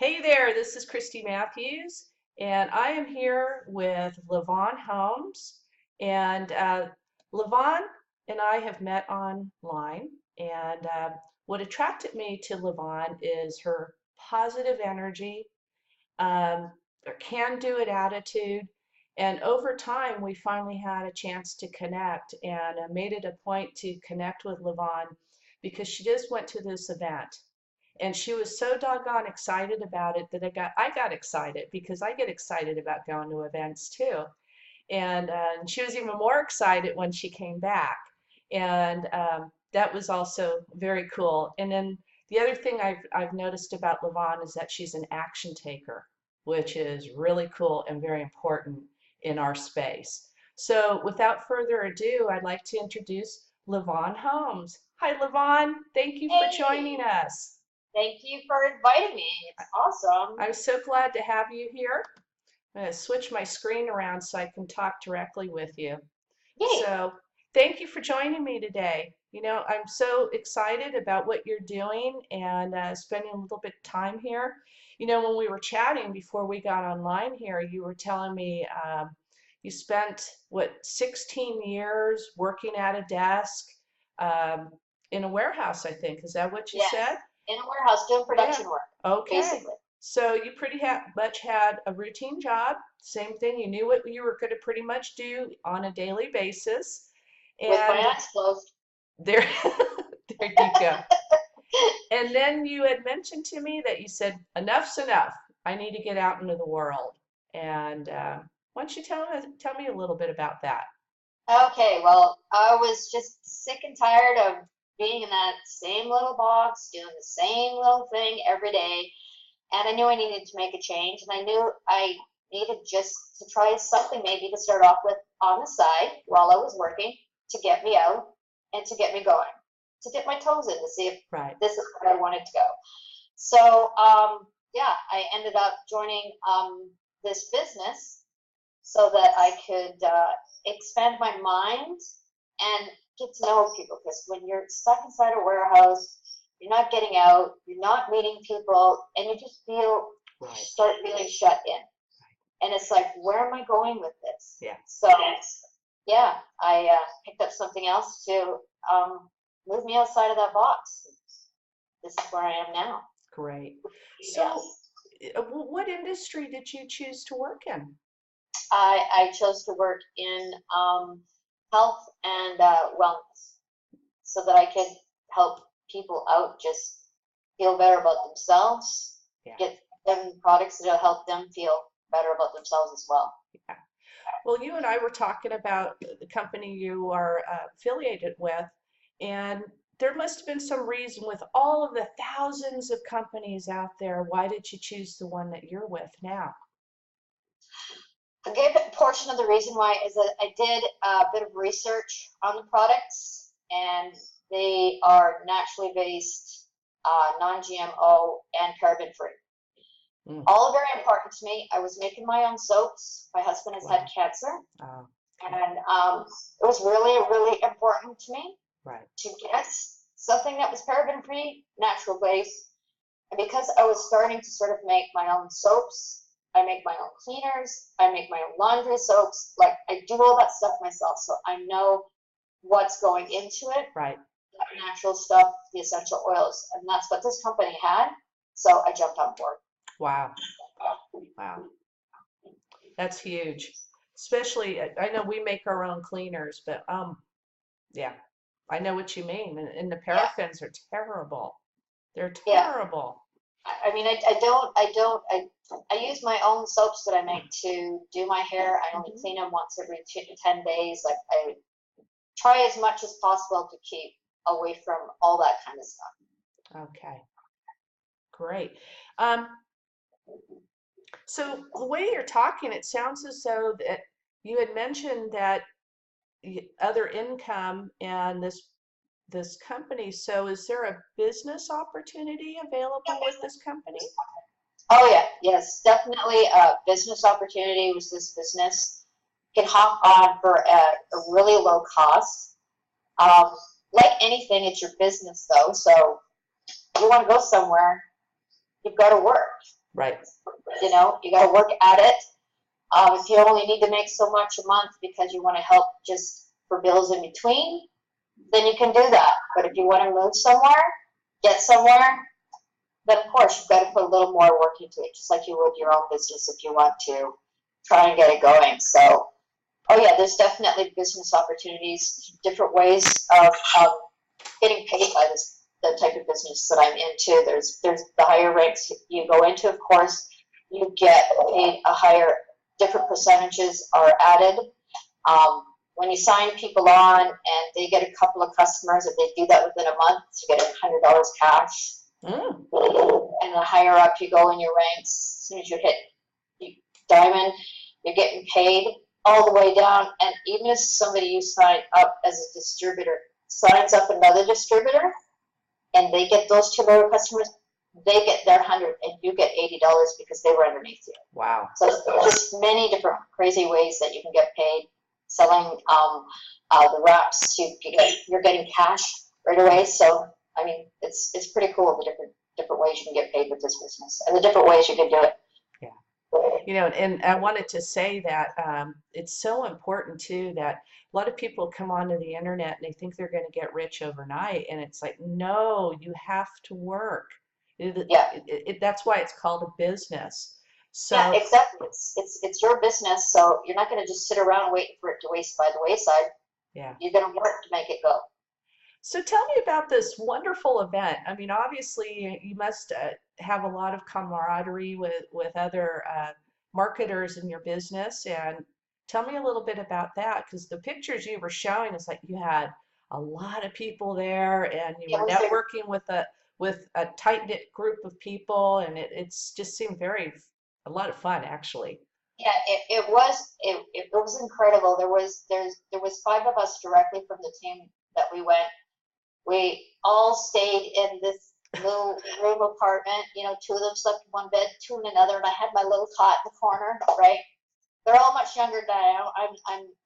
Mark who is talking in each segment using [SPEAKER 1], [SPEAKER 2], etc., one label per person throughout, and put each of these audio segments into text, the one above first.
[SPEAKER 1] Hey there, this is Kristie Mathews, and I am here with Lavonne Homes. And Lavonne and I have met online, and what attracted me to Lavonne is her positive energy, her can-do-it attitude, and over time we finally had a chance to connect and made it a point to connect with Lavonne because she just went to this event and she was so doggone excited about it that I got excited because I get excited about going to events too. And she was even more excited when she came back, and that was also very cool. And then the other thing I've noticed about Lavonne is that she's an action taker, which is really cool and very important in our space. So without further ado, I'd like to introduce Lavonne Homes. Hi, Lavonne. Thank you for
[SPEAKER 2] Hey,
[SPEAKER 1] joining us.
[SPEAKER 2] thank you for inviting me. It's awesome.
[SPEAKER 1] I'm so glad to have you here. I'm going to switch my screen around so I can talk directly with you.
[SPEAKER 2] Yay.
[SPEAKER 1] So, thank you for joining me today. I'm so excited about what you're doing and spending a little bit of time here. When we were chatting before we got online here, you were telling me you spent, what, 16 years working at a desk um, in a warehouse, I think. Is that what you said?
[SPEAKER 2] Yes. In a warehouse doing
[SPEAKER 1] Yeah.
[SPEAKER 2] production work,
[SPEAKER 1] Okay.
[SPEAKER 2] basically.
[SPEAKER 1] So you pretty much had a routine job. Same thing. You knew what you were going to pretty much do on a daily basis.
[SPEAKER 2] With my
[SPEAKER 1] And
[SPEAKER 2] eyes closed.
[SPEAKER 1] there, there you go. And then you had mentioned to me that you said, enough's enough. I need to get out into the world. And why don't you tell me a little bit about that?
[SPEAKER 2] Okay, well, I was just sick and tired of being in that same little box, doing the same little thing every day. And I knew I needed to make a change, and I knew I needed just to try something maybe to start off with on the side while I was working to get me out and to get me going, to dip my toes in to see if
[SPEAKER 1] Right.
[SPEAKER 2] this is where I wanted to go. So, yeah, I ended up joining this business so that I could expand my mind and get to know people. Because when you're stuck inside a warehouse, you're not getting out, you're not meeting people, and you just
[SPEAKER 1] Right.
[SPEAKER 2] start feeling shut in. And it's like, where am I going with this?
[SPEAKER 1] Yeah.
[SPEAKER 2] So, yeah, I picked up something else to move me outside of that box. This is where I am now.
[SPEAKER 1] Great. So,
[SPEAKER 2] Yes.
[SPEAKER 1] what industry did you choose to work in?
[SPEAKER 2] I chose to work in health and wellness so that I could help people out just feel better about themselves,
[SPEAKER 1] Yeah.
[SPEAKER 2] get them products that'll help them feel better about themselves as well.
[SPEAKER 1] Yeah. Well, you and I were talking about the company you are affiliated with, and there must have been some reason with all of the thousands of companies out there. Why did you choose the one that you're with now?
[SPEAKER 2] A good portion of the reason why is that I did a bit of research on the products, and they are naturally based, non-GMO, and paraben free.
[SPEAKER 1] Mm.
[SPEAKER 2] All very important to me. I was making my own soaps. My husband has had
[SPEAKER 1] Wow.
[SPEAKER 2] cancer,
[SPEAKER 1] Oh,
[SPEAKER 2] and it was really, really important to me
[SPEAKER 1] right.
[SPEAKER 2] to get something that was paraben free, natural based. And because I was starting to sort of make my own soaps, I make my own cleaners, I make my own laundry soaps, like I do all that stuff myself. So I know what's going into it,
[SPEAKER 1] Right.
[SPEAKER 2] the natural stuff, the essential oils, and that's what this company had. So I jumped on board.
[SPEAKER 1] Wow. Wow. That's huge. Especially, I know we make our own cleaners, but yeah, I know what you mean. And the
[SPEAKER 2] Yeah,
[SPEAKER 1] paraffins are terrible. They're
[SPEAKER 2] yeah.
[SPEAKER 1] terrible.
[SPEAKER 2] I mean, I use my own soaps that I make to do my hair. I only
[SPEAKER 1] Mhm.
[SPEAKER 2] clean them once every 10 days. Like I try as much as possible to keep away from all that kind of stuff.
[SPEAKER 1] Okay, great. Um, so the way you're talking, it sounds as though that you had mentioned that other income and this company. So is there a business opportunity available with this company?
[SPEAKER 2] Oh yeah, yes, definitely a business opportunity with this business. You can hop on for a really low cost. Um, like anything, it's your business though. So you want to go somewhere, you've got to work.
[SPEAKER 1] Right.
[SPEAKER 2] You know, you got to work at it. If you only need to make so much a month because you want to help just for bills in between, then you can do that. But if you want to move somewhere, get somewhere, then of course you've got to put a little more work into it, just like you would your own business if you want to try and get it going. So, oh yeah, there's definitely business opportunities, different ways of getting paid by this, the type of business that I'm into. There's the higher ranks you go into, of course, you get paid a higher, different percentages are added. When you sign people on and they get a couple of customers, if they do that within a month, you get $100 cash.
[SPEAKER 1] Mm.
[SPEAKER 2] And the higher up you go in your ranks, as soon as you hit diamond, you're getting paid all the way down. And even if somebody you sign up as a distributor signs up another distributor and they get those 2 lower customers, they get their 100 and you get $80 because they were underneath you.
[SPEAKER 1] Wow.
[SPEAKER 2] So just many different crazy ways that you can get paid selling the wraps. You're getting cash right away. So I mean, it's pretty cool the different ways you can get paid with this business and the different ways you can do it.
[SPEAKER 1] You know, and I wanted to say that it's so important too that a lot of people come onto the internet and they think they're going to get rich overnight, and it's like, no, you have to work.
[SPEAKER 2] Yeah.
[SPEAKER 1] That's why it's called a business. So
[SPEAKER 2] Yeah, exactly. It's your business, so you're not going to just sit around waiting for it to waste by the wayside.
[SPEAKER 1] yeah.
[SPEAKER 2] You're going to work to make it go.
[SPEAKER 1] So tell me about this wonderful event. I mean, obviously you must have a lot of camaraderie with other marketers in your business, and tell me a little bit about that, because the pictures you were showing is like you had a lot of people there, and you
[SPEAKER 2] Yeah,
[SPEAKER 1] were networking with a tight-knit group of people, and it's just seemed a lot of fun actually.
[SPEAKER 2] yeah, it was incredible. There was 5 of us directly from the team that we went. We all stayed in this little room apartment. You know, 2 of them slept in one bed, 2 in another, and I had my little cot in the corner. Right? They're all much younger than I am.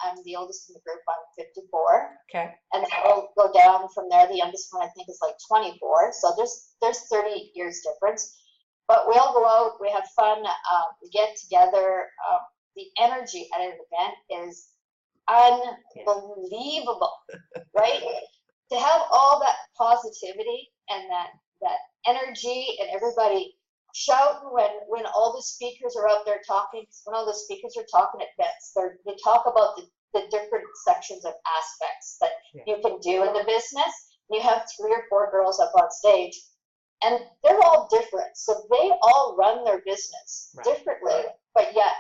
[SPEAKER 2] I'm the oldest in the group. I'm 54,
[SPEAKER 1] Okay.
[SPEAKER 2] and I'll go down from there. The youngest one I think is like 24. So there's 30 years difference. But we all go out. We have fun. We get together. The energy at an event is unbelievable, right? To have all that positivity and that energy and everybody shouting when all the speakers are out there talking. When all the speakers are talking at events, they talk about the different sections of aspects that you can do in the business. You have 3 or 4 girls up on stage, and they're all different. So they all run their business differently, but yet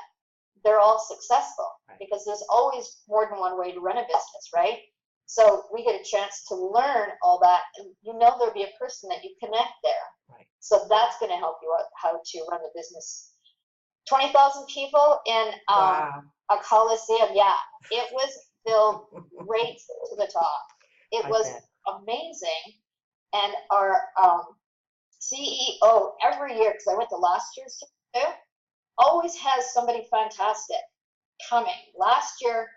[SPEAKER 2] they're all successful because there's always more than one way to run a business, right? So we get a chance to learn all that, and you know there'll be a person that you connect there.
[SPEAKER 1] Right.
[SPEAKER 2] So that's going to help you out how to run the business. 20,000 people in
[SPEAKER 1] Wow.
[SPEAKER 2] a coliseum. Yeah, it was filled right to the top. It was amazing. And our CEO every year, because I went to last year's too, always has somebody fantastic coming. Last year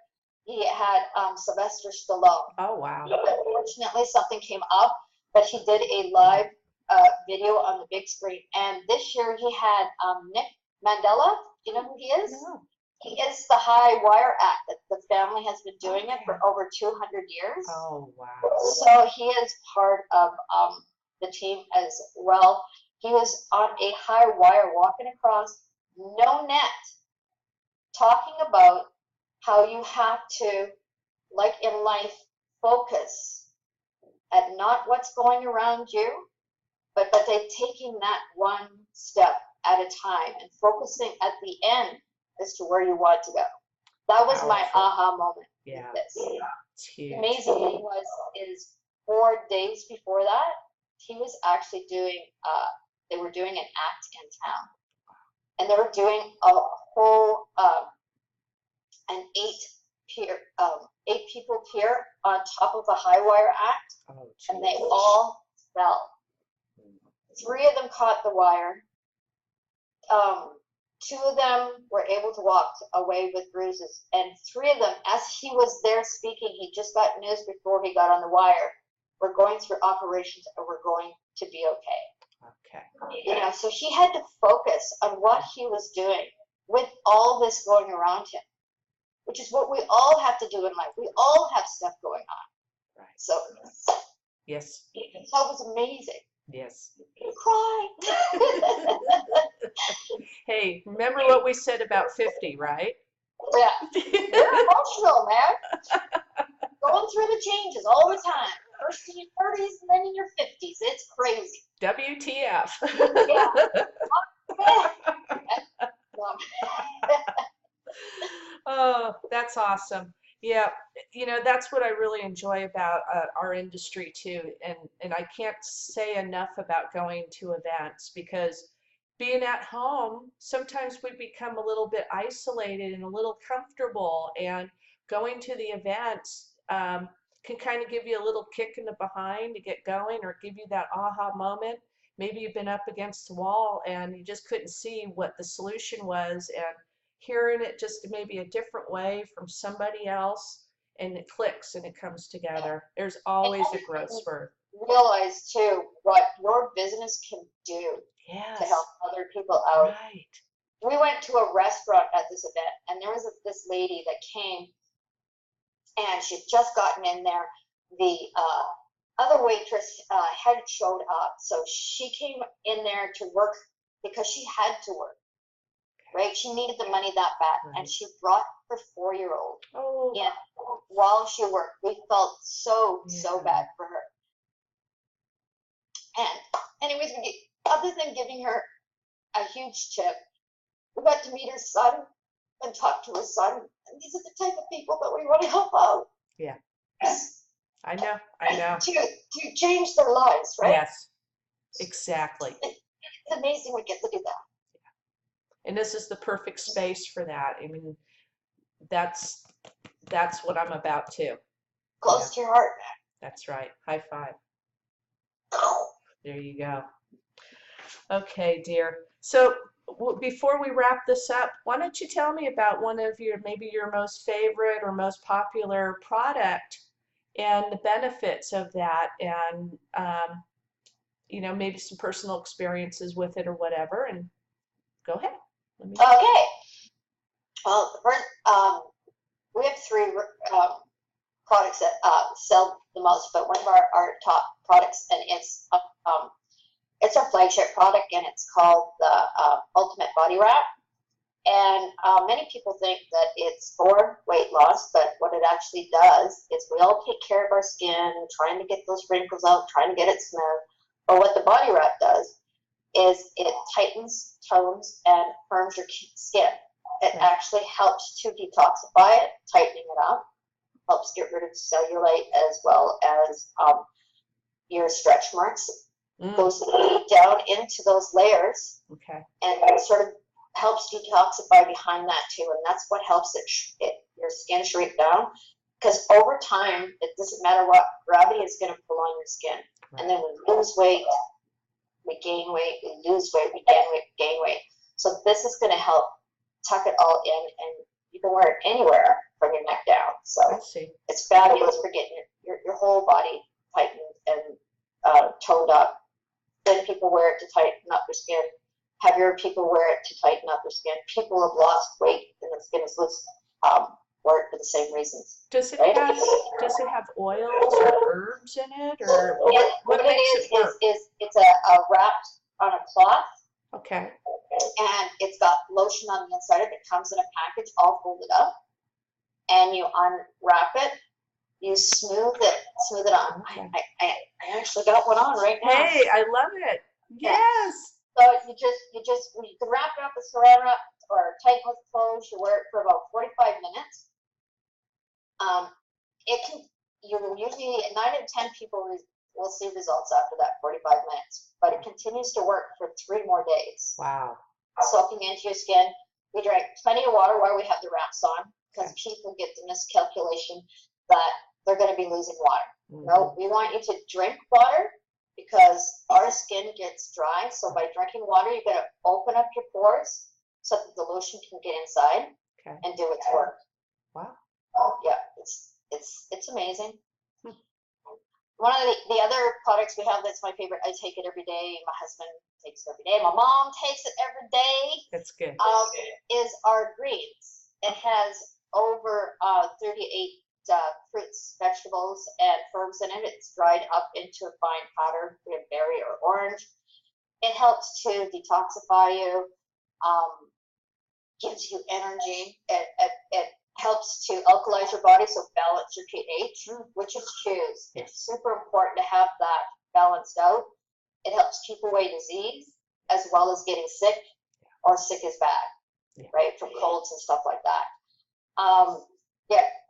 [SPEAKER 2] he had Sylvester Stallone.
[SPEAKER 1] Oh wow.
[SPEAKER 2] Unfortunately, something came up, but he did a live video on the big screen. And this year he had Nick Mandela. Do you know who he is?
[SPEAKER 1] No.
[SPEAKER 2] He is the High Wire Act. That the family has been doing it for over 200 years.
[SPEAKER 1] Oh wow.
[SPEAKER 2] So he is part of the team as well. He was on a high wire walking across, no net, talking about how you have to, like in life, focus at not what's going around you, but taking that one step at a time and focusing at the end as to where you want to go. That was my aha moment with this.
[SPEAKER 1] It's huge.
[SPEAKER 2] The amazing thing is 4 days before that, he was actually doing, they were doing an act in town. And they were doing a whole, an 8 people pier on top of a high wire act.
[SPEAKER 1] Oh,
[SPEAKER 2] and they all fell. 3 of them caught the wire. 2 of them were able to walk away with bruises, and 3 of them, as he was there speaking, he just got news before he got on the wire, we're going through operations and we're going to be okay.
[SPEAKER 1] Okay.
[SPEAKER 2] So he had to focus on what he was doing with all this going around him, which is what we all have to do in life. We all have stuff going on.
[SPEAKER 1] Right.
[SPEAKER 2] So,
[SPEAKER 1] Yes.
[SPEAKER 2] it was amazing.
[SPEAKER 1] Yes.
[SPEAKER 2] You cry.
[SPEAKER 1] Hey, remember what we said about 50, right?
[SPEAKER 2] Yeah. You're emotional, man. Going through the changes all the time. First in your 30s and then in your 50s. It's crazy.
[SPEAKER 1] WTF.
[SPEAKER 2] Yeah.
[SPEAKER 1] Oh, that's awesome. Yeah, that's what I really enjoy about our industry too. And I can't say enough about going to events, because being at home, sometimes we become a little bit isolated and a little comfortable, and going to the events can kind of give you a little kick in the behind to get going, or give you that aha moment. Maybe you've been up against the wall and you just couldn't see what the solution was, and hearing it just maybe a different way from somebody else, and it clicks and it comes together. There's always a growth spurt.
[SPEAKER 2] Realize too what your business can do to
[SPEAKER 1] Yes,
[SPEAKER 2] help other people out.
[SPEAKER 1] right.
[SPEAKER 2] We went to a restaurant at this event, and there was this lady that came, and she'd just gotten in there. The other waitress hadn't showed up, so she came in there to work because she had to work. Right? She needed the money that bad,
[SPEAKER 1] Right.
[SPEAKER 2] and she brought her 4-year-old
[SPEAKER 1] Oh,
[SPEAKER 2] in while she worked. We felt so
[SPEAKER 1] yeah.
[SPEAKER 2] bad for her. And anyways, other than giving her a huge tip, we got to meet her son and talk to her son. And these are the type of people that we want to help out.
[SPEAKER 1] Yeah. I know.
[SPEAKER 2] To change their lives, right?
[SPEAKER 1] Yes, exactly.
[SPEAKER 2] It's amazing we get to do that.
[SPEAKER 1] And this is the perfect space for that. I mean, that's what I'm about too.
[SPEAKER 2] Close to your heart.
[SPEAKER 1] That's right. High five. There you go. Okay, dear. So before we wrap this up, why don't you tell me about one of maybe your most favorite or most popular product, and the benefits of that, and maybe some personal experiences with it or whatever, and go ahead.
[SPEAKER 2] Okay. Well, first, we have 3 products that sell the most, but one of our top products, and it's our flagship product, and it's called the Ultimate Body Wrap. And many people think that it's for weight loss, but what it actually does is we all take care of our skin, trying to get those wrinkles out, trying to get it smooth. But what the body wrap does is it tightens, tones, and firms your skin. It actually helps to detoxify it, tightening it up, helps get rid of cellulite as well as your stretch marks. Goes down into those layers, and it sort of helps detoxify behind that too, and that's what helps your skin shrink down, because over time, it doesn't matter what, gravity is going to pull on your skin, and then we lose weight, we gain weight, we lose weight, we gain weight. So this is going to help tuck it all in, and you can wear it anywhere from your neck down. So it's fabulous for getting your whole body tightened and toned up. Then people wear it to tighten up their skin. Have your people wear it to tighten up their skin. People have lost weight and their skin is loose, wear it for the same reasons.
[SPEAKER 1] Does it have oils or herbs in it, or what makes it work?
[SPEAKER 2] It's a wrapped on a cloth.
[SPEAKER 1] Okay.
[SPEAKER 2] And it's got lotion on the inside of it. It comes in a package all folded up, and you unwrap it. You smooth it on.
[SPEAKER 1] Okay.
[SPEAKER 2] I actually got one on right now.
[SPEAKER 1] Hey, I love it. Yes.
[SPEAKER 2] So you can wrap it up with saran wrap or tighten with clothes. You wear it for about 45 minutes. Usually 9 out of 10 people will see results after that 45 minutes, but it continues to work for 3 more days.
[SPEAKER 1] Wow.
[SPEAKER 2] Soaking into your skin. We drank plenty of water while we have the wraps on, because people get the miscalculation that they're going to be losing water. No, we want you to drink water, because our skin gets dry. So by drinking water, you're going to open up your pores so that the lotion can get inside and do its work.
[SPEAKER 1] Wow.
[SPEAKER 2] Yeah, it's amazing. One of the other products we have that's my favorite, I take it every day. My husband takes it every day. My mom takes it every day.
[SPEAKER 1] That's good.
[SPEAKER 2] Is our greens. It has over 38 fruits, vegetables, and herbs in it. It's dried up into a fine powder, be it berry or orange. It helps to detoxify you, gives you energy. It helps to alkalize your body, so balance your pH, which is choose. It's super important to have that balanced out. It helps keep away disease as well as getting sick, or sick is bad, right? From colds and stuff like that.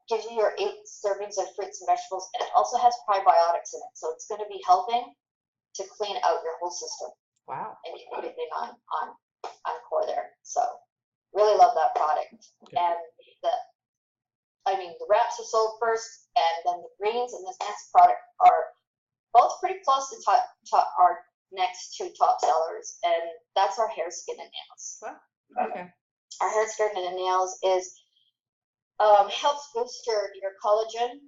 [SPEAKER 2] Gives you your 8 servings of fruits and vegetables, and it also has probiotics in it, so it's going to be helping to clean out your whole system.
[SPEAKER 1] Wow.
[SPEAKER 2] And keep everything on core there. So really love that product.
[SPEAKER 1] Good.
[SPEAKER 2] And the wraps are sold first, and then the greens and this next product are both pretty close to our next 2 top sellers, and that's our hair, skin, and nails.
[SPEAKER 1] Wow. Okay.
[SPEAKER 2] Our hair, skin, and nails is helps boost your collagen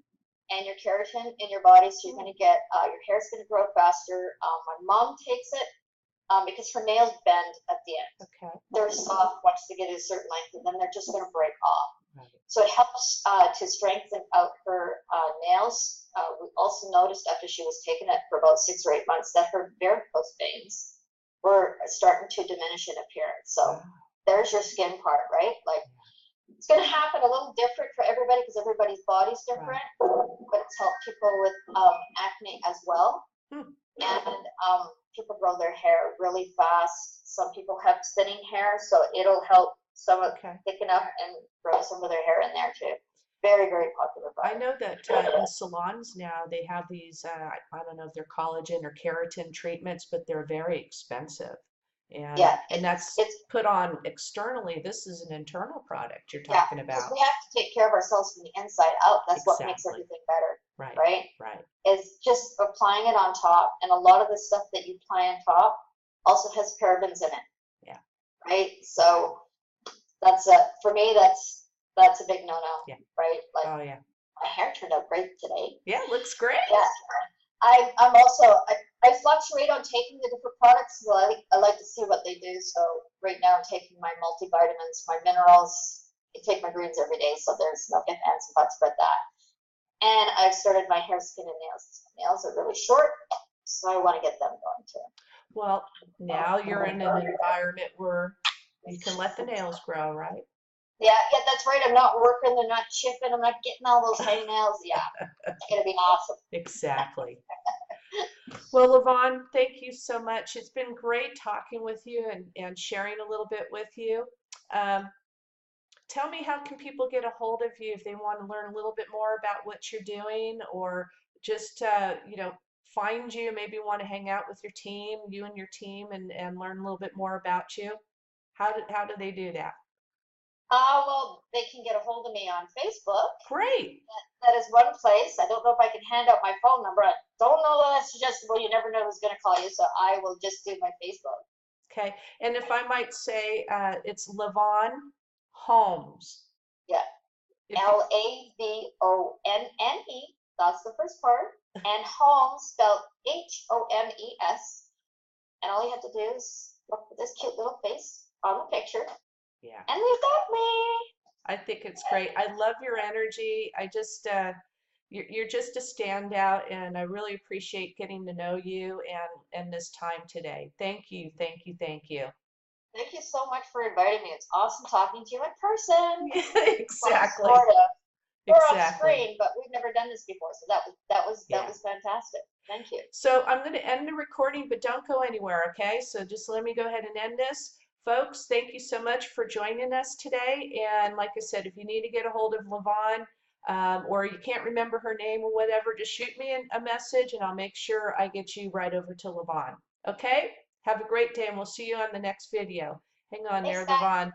[SPEAKER 2] and your keratin in your body, so you're going to get your hair's going to grow faster. My mom takes it because her nails bend at the end.
[SPEAKER 1] Okay.
[SPEAKER 2] They're soft once they get a certain length, and then they're just going to break off.
[SPEAKER 1] Right.
[SPEAKER 2] So it helps to strengthen out her nails. We also noticed after she was taking it for about 6 or 8 months that her varicose veins were starting to diminish in appearance. So there's your skin part, right? Like, it's going to happen a little different for everybody because everybody's body's different, but it's helped people with acne as well. And people grow their hair really fast. Some people have thinning hair, so it'll help some of thicken up and grow some of their hair in there too. Very, very popular product.
[SPEAKER 1] I know that in salons now they have these, I don't know if they're collagen or keratin treatments, but they're very expensive. And that's put on externally. This is an internal product you're talking about.
[SPEAKER 2] We have to take care of ourselves from the inside out. That's what makes everything better. Right. Is just applying it on top, and a lot of the stuff that you apply on top also has parabens in it.
[SPEAKER 1] Yeah.
[SPEAKER 2] Right. So that's for me. That's a big no-no.
[SPEAKER 1] Yeah.
[SPEAKER 2] Right. Like,
[SPEAKER 1] oh yeah.
[SPEAKER 2] My hair turned out great today.
[SPEAKER 1] Yeah, looks great.
[SPEAKER 2] Yeah. I'm also I fluctuate on taking the different products. So I like to see what they do. So right now I'm taking my multivitamins, my minerals. I take my greens every day, so there's no ifs, ands, and buts about that. And I've started my hair, skin, and nails. My nails are really short, so I want to get them going too.
[SPEAKER 1] Well, now you're in an environment where you can let the nails grow, right?
[SPEAKER 2] Yeah, that's right. I'm not working, they're not chipping, I'm not getting all those hangnails. Yeah, it's going to be awesome.
[SPEAKER 1] Exactly. Well, Lavonne, thank you so much. It's been great talking with you and sharing a little bit with you. Tell me, how can people get a hold of you if they want to learn a little bit more about what you're doing, or just, find you, maybe want to hang out with your team, you and your team, and learn a little bit more about you? How do they do that?
[SPEAKER 2] Well, they can get a hold of me on Facebook.
[SPEAKER 1] Great.
[SPEAKER 2] That is one place. I don't know if I can hand out my phone number. I don't know that that's suggestible. You never know who's going to call you, so I will just do my Facebook.
[SPEAKER 1] Okay. And if I might say, it's Lavonne Homes.
[SPEAKER 2] Yeah. Lavonne. That's the first part. And Homes spelled Homes. And all you have to do is look at this cute little face on the picture.
[SPEAKER 1] Yeah.
[SPEAKER 2] And you've got me.
[SPEAKER 1] I think it's great. I love your energy. I just, you're just a standout, and I really appreciate getting to know you and this time today. Thank you, thank you, thank you.
[SPEAKER 2] Thank you so much for inviting me. It's awesome talking to you in person.
[SPEAKER 1] Exactly.
[SPEAKER 2] We're on screen, but we've never done this before, so that was fantastic. Thank you.
[SPEAKER 1] So I'm going to end the recording, but don't go anywhere, okay? So just let me go ahead and end this. Folks, thank you so much for joining us today. And like I said, if you need to get a hold of Lavonne, or you can't remember her name or whatever, just shoot me a message and I'll make sure I get you right over to Lavonne. Okay? Have a great day, and we'll see you on the next video. Hang on there, Lavonne.